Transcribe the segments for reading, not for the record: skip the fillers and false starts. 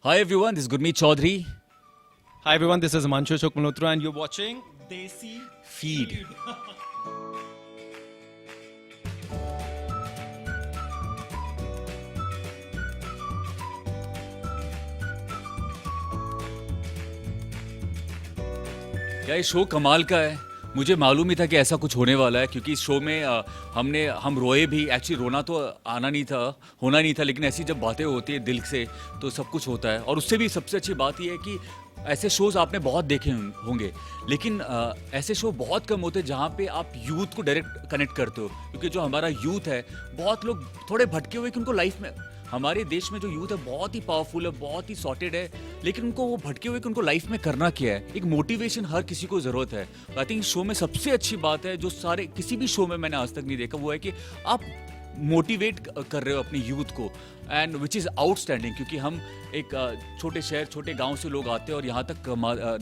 Hi everyone, this is Gurmeet Chaudhary. Hi everyone, this is Himanshu Ashok Malhotra and you're watching Desi Feed. क्या ये show कमाल का है। मुझे मालूम ही था कि ऐसा कुछ होने वाला है, क्योंकि इस शो में हम रोए भी। एक्चुअली रोना तो आना नहीं था, होना नहीं था, लेकिन ऐसी जब बातें होती है दिल से तो सब कुछ होता है। और उससे भी सबसे अच्छी बात यह है कि ऐसे शोज़ आपने बहुत देखे होंगे, लेकिन ऐसे शो बहुत कम होते हैं जहाँ पे आप यूथ को डायरेक्ट कनेक्ट करते हो। क्योंकि जो हमारा यूथ है, बहुत लोग थोड़े भटके हुए कि उनको लाइफ में, हमारे देश में जो यूथ है बहुत ही पावरफुल है, बहुत ही सॉर्टेड है, लेकिन उनको वो भटके हुए कि उनको लाइफ में करना क्या है। एक मोटिवेशन हर किसी को ज़रूरत है। आई थिंक शो में सबसे अच्छी बात है जो सारे किसी भी शो में मैंने आज तक नहीं देखा, वो है कि आप मोटिवेट कर रहे हो अपनी यूथ को, एंड विच इज़ आउटस्टैंडिंग। क्योंकि हम एक छोटे शहर, छोटे गांव से लोग आते हैं और यहाँ तक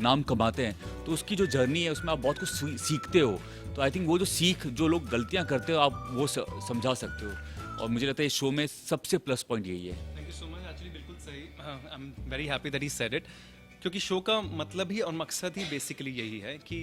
नाम कमाते हैं, तो उसकी जो जर्नी है उसमें आप बहुत कुछ सीखते हो। तो आई थिंक वो जो सीख, जो लोग गलतियाँ करते हो, आप वो समझा सकते हो। और मुझे लगता है इस शो में सबसे प्लस पॉइंट यही है। Thank you so much. Actually बिल्कुल सही। I am very happy that he said it, क्योंकि शो का मतलब ही और मकसद ही बेसिकली यही है कि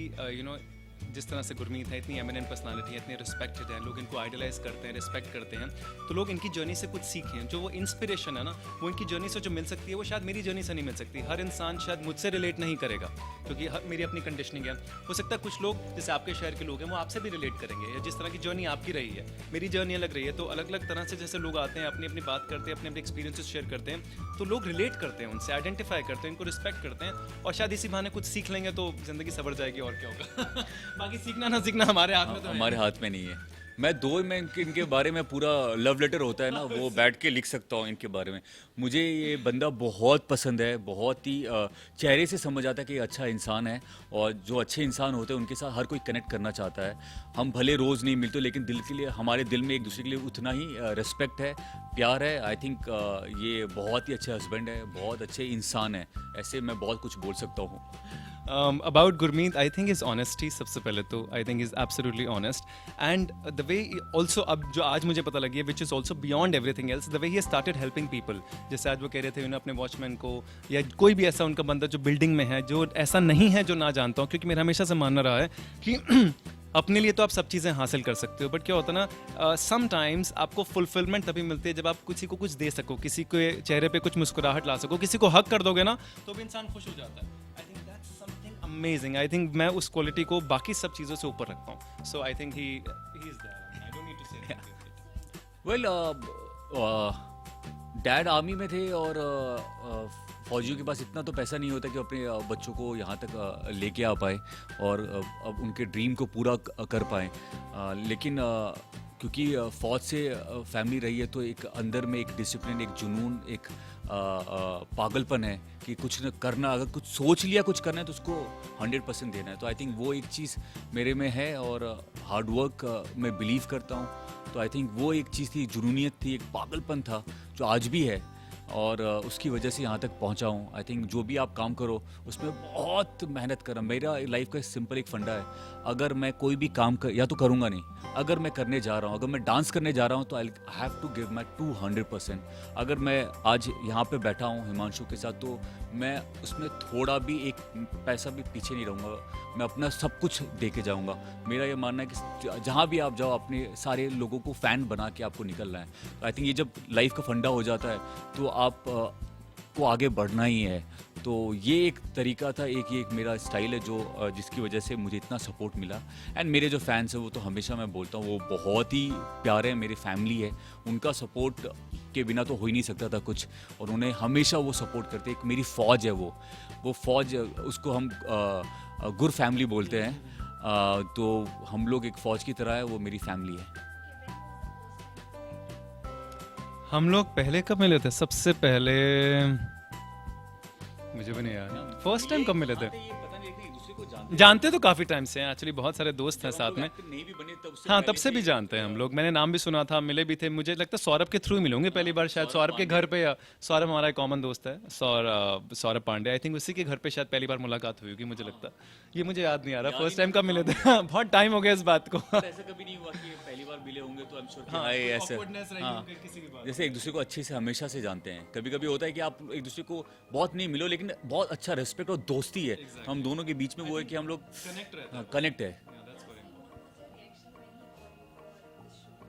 जिस तरह से गुरमीत है, इतनी एमिनेंट पर्सनालिटी है, इतने रिस्पेक्टेड हैं, लोग इनको आइडलाइज करते हैं, रिस्पेक्ट करते हैं, तो लोग इनकी जर्नी से कुछ सीखें। जो वो इंस्पिरेशन है ना, वो इनकी जर्नी से जो मिल सकती है, वो शायद मेरी जर्नी से नहीं मिल सकती। हर इंसान शायद मुझसे रिलेट नहीं करेगा, क्योंकि मेरी अपनी कंडीशनिंग है। हो सकता है कुछ लोग, जैसे आपके शहर के लोग हैं, वो आपसे भी रिलेट करेंगे, या जिस तरह की जर्नी आपकी रही है, मेरी जर्नी अलग रही है। तो अलग अलग तरह से जैसे लोग आते हैं, अपनी अपनी बात करते हैं, अपने अपने एक्सपीरियंसेस शेयर करते हैं, तो लोग रिलेट करते हैं उनसे, आइडेंटिफाई करते हैं, इनको रिस्पेक्ट करते हैं, और शायद इसी बहाने कुछ सीख लेंगे तो ज़िंदगी सवर जाएगी, और क्या होगा। बाकी सीखना ना सीखना हमारे हाथ में तो हमारे हाथ में नहीं है। मैं इनके बारे में पूरा लव लेटर होता है ना, वो बैठ के लिख सकता हूँ इनके बारे में। मुझे ये बंदा बहुत पसंद है, बहुत ही चेहरे से समझ आता है कि ये अच्छा इंसान है, और जो अच्छे इंसान होते हैं उनके साथ हर कोई कनेक्ट करना चाहता है। हम भले रोज़ नहीं मिलते, लेकिन दिल के लिए, हमारे दिल में एक दूसरे के लिए उतना ही रिस्पेक्ट है, प्यार है। आई थिंक ये बहुत ही अच्छे हस्बैंड है, बहुत अच्छे इंसान है। ऐसे मैं बहुत कुछ बोल सकता हूँ। About Gurmeet, I think his honesty सबसे पहले तो I think is absolutely honest, and the way also अब जो आज मुझे पता लगी है, which is also beyond everything else, the way he has started helping people. जैसे आज वो कह रहे थे उन्हें अपने वॉचमैन को, या कोई भी ऐसा उनका बंदा जो बिल्डिंग में है, जो ऐसा नहीं है जो ना जानता हूँ, क्योंकि मेरा हमेशा से मानना रहा है कि अपने लिए तो आप सब चीज़ें हासिल कर सकते हो, बट क्या होता है ना, समटाइम्स आपको फुलफिलमेंट तभी मिलती है जब आप किसी को कुछ दे सको, किसी के चेहरे पे कुछ मुस्कुराहट ला सको, किसी को हक कर दोगे ना, तो भी इंसान खुश हो जाता है। I think that's something amazing. I think मैं उस क्वालिटी को बाकी सब चीज़ों से ऊपर रखता हूँ। So I think he is there. I don't need to say well, dad army में थे, और फौजियों के पास इतना तो पैसा नहीं होता कि अपने बच्चों को यहाँ तक लेके आ पाए और अब उनके ड्रीम को पूरा कर पाएँ। लेकिन क्योंकि फ़ौज से फैमिली रही है, तो एक अंदर में एक डिसिप्लिन, एक जुनून, एक पागलपन है कि कुछ न करना, अगर कुछ सोच लिया कुछ करना है तो उसको 100% देना है। तो आई थिंक वो एक चीज़ मेरे में है, और हार्ड वर्क मैं बिलीव करता हूँ। तो आई थिंक वो एक चीज़ थी, जुनूनियत थी, एक पागलपन था जो आज भी है, और उसकी वजह से यहाँ तक पहुँचा हूँ। आई थिंक जो भी आप काम करो उसमें बहुत मेहनत करो। मेरा लाइफ का सिंपल एक फंडा है, अगर मैं कोई भी काम या तो करूँगा नहीं, अगर मैं करने जा रहा हूँ, अगर मैं डांस करने जा रहा हूँ, तो I have to give my 200%। अगर मैं आज यहाँ पे बैठा हूँ हिमांशु के साथ, तो मैं उसमें थोड़ा भी एक पैसा भी पीछे नहीं रहूँगा, मैं अपना सब कुछ दे के जाऊँगा। मेरा ये मानना है कि जहाँ भी आप जाओ, अपने सारे लोगों को फ़ैन बना के आपको निकलना है। आई थिंक ये जब लाइफ का फंडा हो जाता है तो आप को आगे बढ़ना ही है। तो ये एक तरीका था, एक मेरा स्टाइल है जो जिसकी वजह से मुझे इतना सपोर्ट मिला। एंड मेरे जो फैंस हैं, वो तो हमेशा मैं बोलता हूँ, वो बहुत ही प्यारे हैं, मेरी फैमिली है। उनका सपोर्ट के बिना तो हो ही नहीं सकता था कुछ, और उन्हें हमेशा वो सपोर्ट करते। एक मेरी फ़ौज है, वो फ़ौज, उसको हम गुर फैमिली बोलते हैं। तो हम लोग एक फ़ौज की तरह है, वो मेरी फैमिली है। हम लोग पहले कब मिले थे? सबसे पहले मुझे भी नहीं याद, फर्स्ट टाइम कब मिले थे? ये पता नहीं, एक दूसरे को जानते तो काफी टाइम से हैं एक्चुअली, बहुत सारे दोस्त हैं साथ में। नहीं भी बने तब से हाँ, पहले तब से भी जानते हैं हम लोग, मैंने नाम भी सुना था, मिले भी थे। मुझे लगता है सौरभ के थ्रू मिलूंगे पहली बार शायद, सौरभ के घर पे, या सौरभ हमारा एक कॉमन दोस्त है, सौरभ पांडे, आई थिंक उसी के घर पे शायद पहली बार मुलाकात हुई होगी, मुझे लगता है। ये मुझे याद नहीं आ रहा फर्स्ट टाइम कब मिले थे। बहुत टाइम हो गया इस बात को। ऐसा कभी नहीं हुआ कि पहली बार मिले होंगे तो आई एम श्योर कि हाय ऐसे, हाँ, जैसे एक दूसरे को अच्छे से हमेशा से जानते हैं। कभी कभी होता है कि आप एक दूसरे को बहुत नहीं मिलो लेकिन बहुत अच्छा रिस्पेक्ट और दोस्ती है हम दोनों के बीच में, वो है कि हम लोग कनेक्ट है।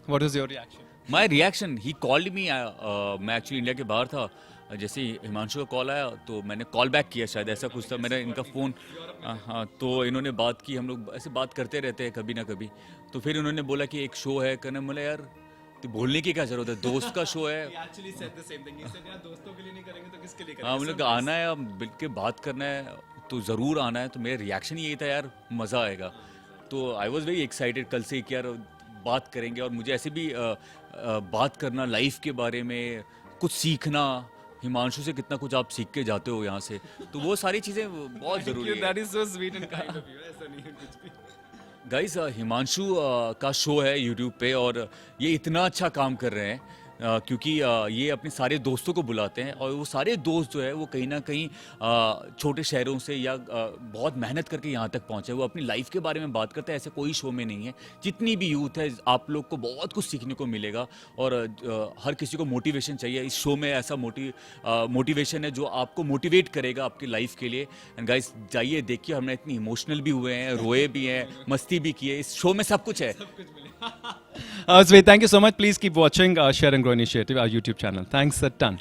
What is your reaction? My reaction, he called me, मैं एक्चुअली इंडिया के बाहर था, जैसे ही हिमांशु का कॉल आया तो मैंने कॉल बैक किया, शायद ऐसा कुछ था, मेरा इनका फ़ोन, हाँ, तो इन्होंने बात की, हम लोग ऐसे बात करते रहते हैं कभी ना कभी। तो फिर उन्होंने बोला कि एक शो है करने, बोला यार तो बोलने की क्या जरूरत है, दोस्त का शो है, actually said the same thing, he said यार दोस्तों के लिए नहीं करेंगे तो किसके लिए करेंगे? हाँ, हम लोग आना है, मिल के बात करना है तो ज़रूर आना है। तो मेरा रिएक्शन यही था यार मज़ा आएगा। तो आई वॉज वेरी एक्साइटेड कल से कि यार बात करेंगे, और मुझे ऐसे भी बात करना लाइफ के बारे में, कुछ सीखना, हिमांशु से कितना कुछ आप सीख के जाते हो यहाँ से, तो वो सारी चीज़ें बहुत ज़रूरी है। That is so sweet and kind of you, ऐसा नहीं है कुछ भी। गाइस, हिमांशु का शो है यूट्यूब पे, और ये इतना अच्छा काम कर रहे हैं क्योंकि ये अपने सारे दोस्तों को बुलाते हैं, और वो सारे दोस्त जो है वो कहीं ना कहीं छोटे शहरों से या बहुत मेहनत करके यहाँ तक पहुँचे, वो अपनी लाइफ के बारे में बात करते हैं। ऐसे कोई शो में नहीं है, जितनी भी यूथ है आप लोग को बहुत कुछ सीखने को मिलेगा, और हर किसी को मोटिवेशन चाहिए। इस शो में ऐसा मोटिवेशन है जो आपको मोटिवेट करेगा आपकी लाइफ के लिए। एंड गाइस जाइए देखिए, हमने इतनी इमोशनल भी हुए हैं, रोए भी हैं, मस्ती भी की है, इस शो में सब कुछ है। Sweet, thank you so much. Please keep watching Share and Grow Initiative, our YouTube channel. Thanks a ton.